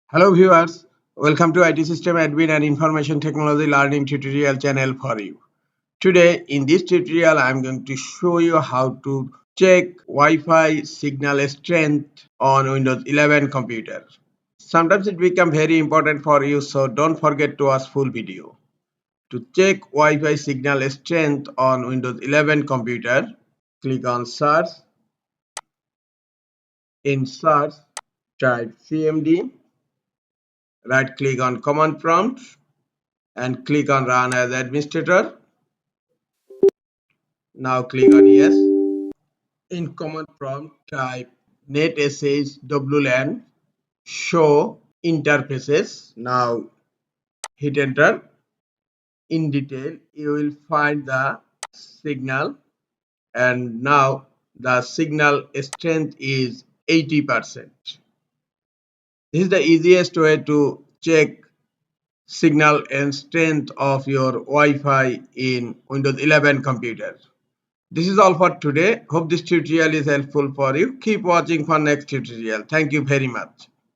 Hello viewers, welcome to IT System Admin and Information Technology Learning tutorial channel for you. Today in this tutorial I am going to show you how to check Wi-Fi signal strength on Windows 11 computer. Sometimes it becomes very important for you, so don't forget to watch full video. To check Wi-Fi signal strength on Windows 11 computer, click on search. In search, type CMD. Right click on command prompt and click on run as administrator. Now click on yes. In command prompt type netsh wlan show interfaces. Now hit enter. In detail you will find the signal, and now the signal strength is 80%. This is the easiest way to check signal and strength of your Wi-Fi in Windows 11 computer. This is all for today. Hope this tutorial is helpful for you. Keep watching for next tutorial. Thank you very much.